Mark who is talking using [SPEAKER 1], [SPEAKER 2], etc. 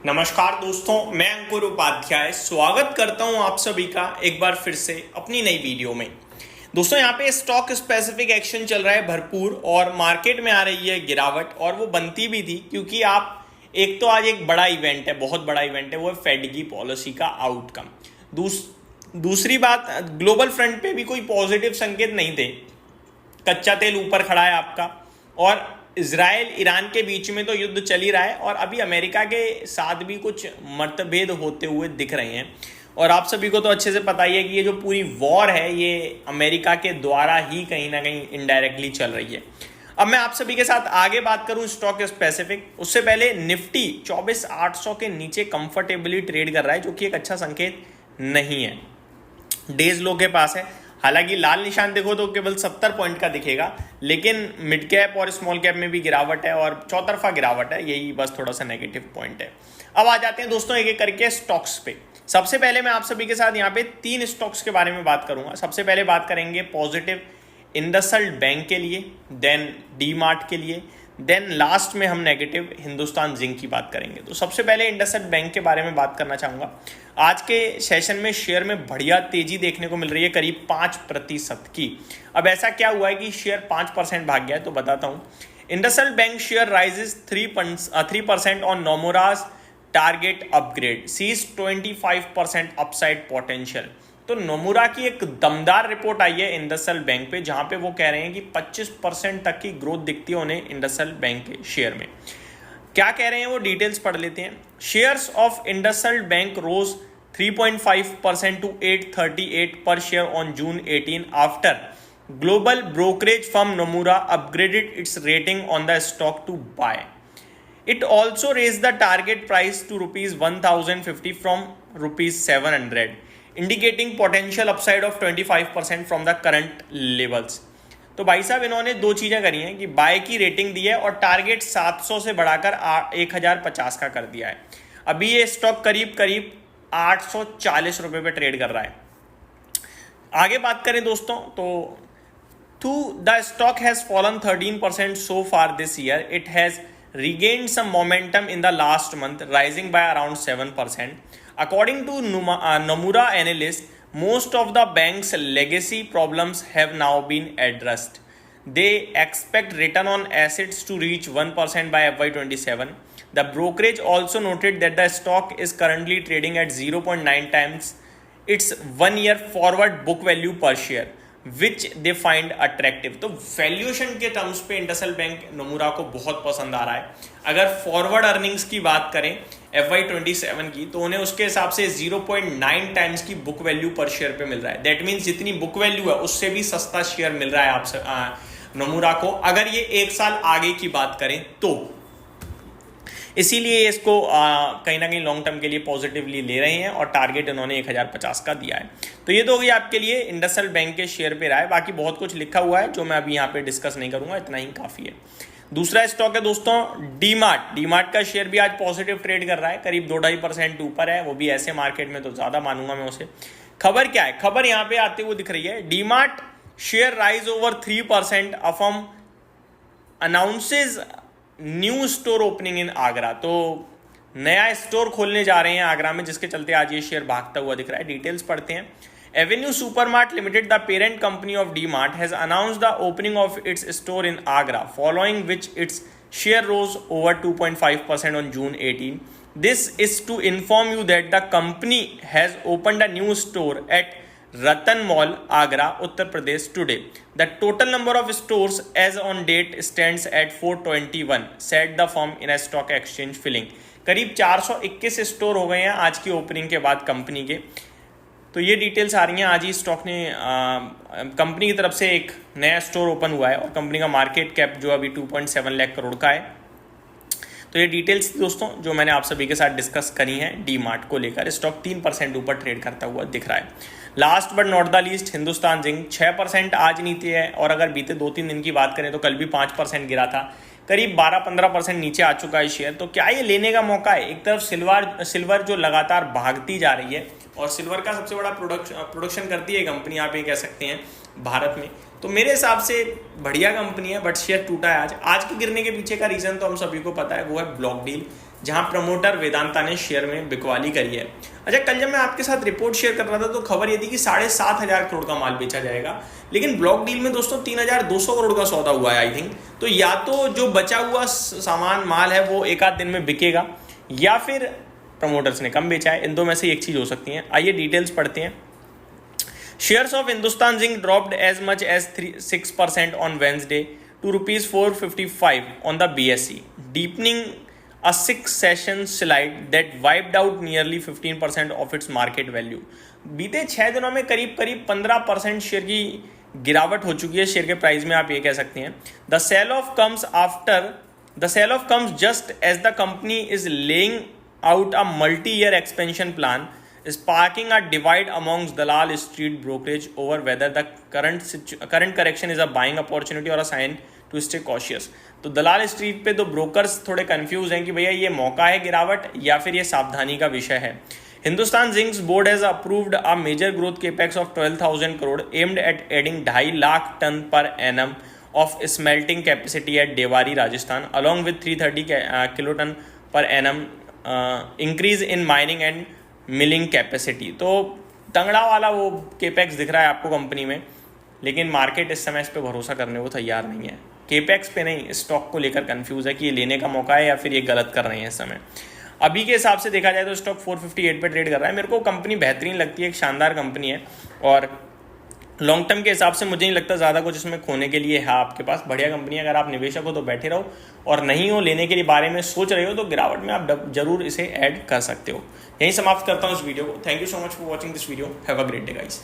[SPEAKER 1] नमस्कार दोस्तों, मैं अंकुर उपाध्याय स्वागत करता हूं आप सभी का एक बार फिर से अपनी नई वीडियो में। दोस्तों यहाँ पे स्टॉक स्पेसिफिक एक्शन चल रहा है भरपूर और मार्केट में आ रही है गिरावट, और वो बनती भी थी क्योंकि आप एक तो आज एक बड़ा इवेंट है, बहुत बड़ा इवेंट है, वो है फेड की पॉलिसी का आउटकम। दूसरी बात, ग्लोबल फ्रंट पे भी कोई पॉजिटिव संकेत नहीं थे। कच्चा तेल ऊपर खड़ा है आपका, और इजराइल ईरान के बीच में तो युद्ध चल ही रहा है, और अभी अमेरिका के साथ भी कुछ मतभेद होते हुए दिख रहे हैं। और आप सभी को तो अच्छे से पता ही है कि ये जो पूरी वॉर है ये अमेरिका के द्वारा ही कहीं ना कहीं इनडायरेक्टली चल रही है। अब मैं आप सभी के साथ आगे बात करूं स्टॉक स्पेसिफिक, उससे पहले निफ्टी 24,800 के नीचे कंफर्टेबली ट्रेड कर रहा है, जो कि एक अच्छा संकेत नहीं है। डेज लो के पास है, हालांकि लाल निशान देखो तो केवल 70 पॉइंट का दिखेगा, लेकिन मिड कैप और स्मॉल कैप में भी गिरावट है और चौतरफा गिरावट है, यही बस थोड़ा सा नेगेटिव पॉइंट है। अब आ जाते हैं दोस्तों एक एक करके स्टॉक्स पे। सबसे पहले मैं आप सभी के साथ यहाँ पे 3 स्टॉक्स के बारे में बात करूंगा। सबसे पहले बात करेंगे पॉजिटिव इंडसइंड बैंक के लिए, देन डी मार्ट के लिए, देन लास्ट में हम नेगेटिव हिंदुस्तान जिंक की बात करेंगे। तो सबसे पहले इंडसइंड बैंक के बारे में बात करना चाहूँगा। आज के सेशन में शेयर में बढ़िया तेजी देखने को मिल रही है, करीब 5% की। अब ऐसा क्या हुआ है कि शेयर 5% भाग गया है, तो बताता हूँ। IndusInd bank share rises 3% on Nomura's target upgrade, sees 25% upside potential. तो नोमुरा की एक दमदार रिपोर्ट आई है इंडसइंड बैंक पे, जहां पे वो कह रहे हैं कि 25% तक की ग्रोथ दिखती है उन्हें इंडसइंड बैंक के शेयर में। क्या कह रहे हैं वो डिटेल्स पढ़ लेते हैं। Shares of IndusInd Bank rose 3.5% to 838 per share on June 18 after global brokerage firm Nomura upgraded its rating on the stock to buy. It also raised the target price to rupees 1050 from rupees 700, indicating potential upside of 25% from the current levels. तो भाई साहब इन्होंने दो चीज़ें करी हैं कि bye की रेटिंग दी है और टारगेट 700 से बढ़ाकर 1050 का कर दिया है। अभी ये स्टॉक करीब करीब 840 रुपये पे ट्रेड कर रहा है। आगे बात करें दोस्तों तो the stock has fallen 13% so far this year. It has regained some momentum in the last month, rising by around 7%. According to Nomura analysts, most of the bank's legacy problems have now been addressed. They expect return on assets to reach 1% by FY27. The brokerage also noted that the stock is currently trading at 0.9 times its 1-year forward book value per share, which they find attractive. तो valuation के terms पे IndusInd bank Nomura को बहुत पसंद आ रहा है। अगर forward earnings की बात करें FY27 की, तो उन्हें उसके हिसाब से 0.9 टाइम्स की बुक वैल्यू पर शेयर पे मिल रहा है। दैट मीन्स जितनी बुक वैल्यू है उससे भी सस्ता शेयर मिल रहा है आपसे नोमुरा को, अगर ये 1 साल आगे की बात करें तो। इसीलिए इसको कहीं ना कहीं लॉन्ग टर्म के लिए पॉजिटिवली ले रहे हैं और टारगेट इन्होंने 1050 का दिया है। तो ये तो होगी आपके लिए इंडसइंड बैंक के शेयर पे राय। बाकी बहुत कुछ लिखा हुआ है जो मैं अभी यहाँ पे डिस्कस नहीं करूंगा, इतना ही काफ़ी है। दूसरा स्टॉक है दोस्तों डी मार्ट। डी मार्ट का शेयर भी आज पॉजिटिव ट्रेड कर रहा है, करीब 2-2.5% ऊपर है, वो भी ऐसे मार्केट में तो ज़्यादा मानूंगा मैं उसे। खबर क्या है, खबर यहाँ पे आते हुए दिख रही है। D mart share rise over 3%, affirm announces new store opening in Agra. तो नया स्टोर खोलने जा रहे हैं आगरा में, जिसके चलते आज ये शेयर भागता हुआ दिख रहा है। डिटेल्स पढ़ते हैं। Avenue Supermart Limited, the parent company of D Mart, has announced the opening of its store in Agra, following which its share rose over 2.5% on June 18. This is to inform you that the company has opened a new store at Ratan Mall, Agra, Uttar Pradesh today. The total number of stores as on date stands at 421, said the firm in a stock exchange filing. करीब 421 store हो गए हैं आज की opening के बाद company के। तो ये डिटेल्स आ रही हैं। आज ही स्टॉक ने कंपनी की तरफ से एक नया स्टोर ओपन हुआ है और कंपनी का मार्केट कैप जो अभी 2.7 लाख करोड़ का है। तो ये डिटेल्स दोस्तों जो मैंने आप सभी के साथ डिस्कस करी हैं डी मार्ट को लेकर। स्टॉक 3% ऊपर ट्रेड करता हुआ दिख रहा है। Last but not the least Hindustan zinc 6% आज नीचे है, और अगर बीते 2-3 दिन की बात करें तो कल भी 5% गिरा था, करीब 12-15% नीचे आ चुका है शेयर। तो क्या ये लेने का मौका है? एक तरफ सिल्वर जो लगातार भागती जा रही है, और सिल्वर का सबसे बड़ा प्रोडक्शन करती है कंपनी, आप ये कह सकते हैं भारत में। तो मेरे हिसाब से बढ़िया कंपनी है, बट शेयर टूटा है आज। आज के गिरने के पीछे का रीज़न तो हम सभी को पता है, वो है ब्लॉक डील। जहां प्रमोटर वेदांता ने शेयर में बिकवाली करी है। अच्छा, कल जब मैं आपके साथ रिपोर्ट शेयर कर रहा था तो खबर ये थी कि 7,500 करोड़ का माल बेचा जाएगा, लेकिन ब्लॉक डील में दोस्तों 3,200 करोड़ का सौदा हुआ है आई थिंक। तो या तो जो बचा हुआ सामान माल है वो एक आध दिन में बिकेगा, या फिर प्रमोटर्स ने कम बेचा है। इन दो में से एक चीज हो सकती है। आइए डिटेल्स पढ़ते हैं। Shares of Hindustan Zinc dropped as much as 6% on Wednesday to rupees 455 on the BSE, deepening a 6-session slide that wiped out nearly 15% of its market value. बीते 6 दिनों में करीब 15% शेयर की गिरावट हो चुकी है शेयर के प्राइस में, आप ये कह सकते हैं। The sell off comes just as the company is laying out a multi-year expansion plan, sparking a divide amongst Dalal Street brokerage over whether the current correction is a buying opportunity or a sign to stay cautious. तो दलाल street पे तो brokers थोड़े confuse हैं कि भैया ये मौका है गिरावट या फिर ये सावधानी का विषय है। Hindustan zinc's board has approved a major growth capex of 12,000 crore aimed at adding 2.5 lakh tonne per annum of smelting capacity at Debari Rajasthan along with 330 kiloton per annum increase in mining and milling capacity. तो तंगड़ा वाला वो केपेक्स दिख रहा है आपको company में, लेकिन मार्केट इस समय इस पे भरोसा करने को तैयार नहीं है। केपेक्स पे नहीं, स्टॉक को लेकर कंफ्यूज है कि ये लेने का मौका है या फिर ये गलत कर रहे हैं इस समय। अभी के हिसाब से देखा जाए तो स्टॉक 458 पे ट्रेड कर रहा है। मेरे को कंपनी बेहतरीन लगती है, एक शानदार कंपनी है और लॉन्ग टर्म के हिसाब से मुझे नहीं लगता ज़्यादा कुछ इसमें खोने के लिए है आपके पास। बढ़िया कंपनी है, अगर आप निवेशक हो तो बैठे रहो, और नहीं हो लेने के लिए बारे में सोच रहे हो तो गिरावट में आप जरूर इसे ऐड कर सकते हो। यहीं समाप्त करता हूँ इस वीडियो को। Thank you so much for watching this video. Have a great day guys.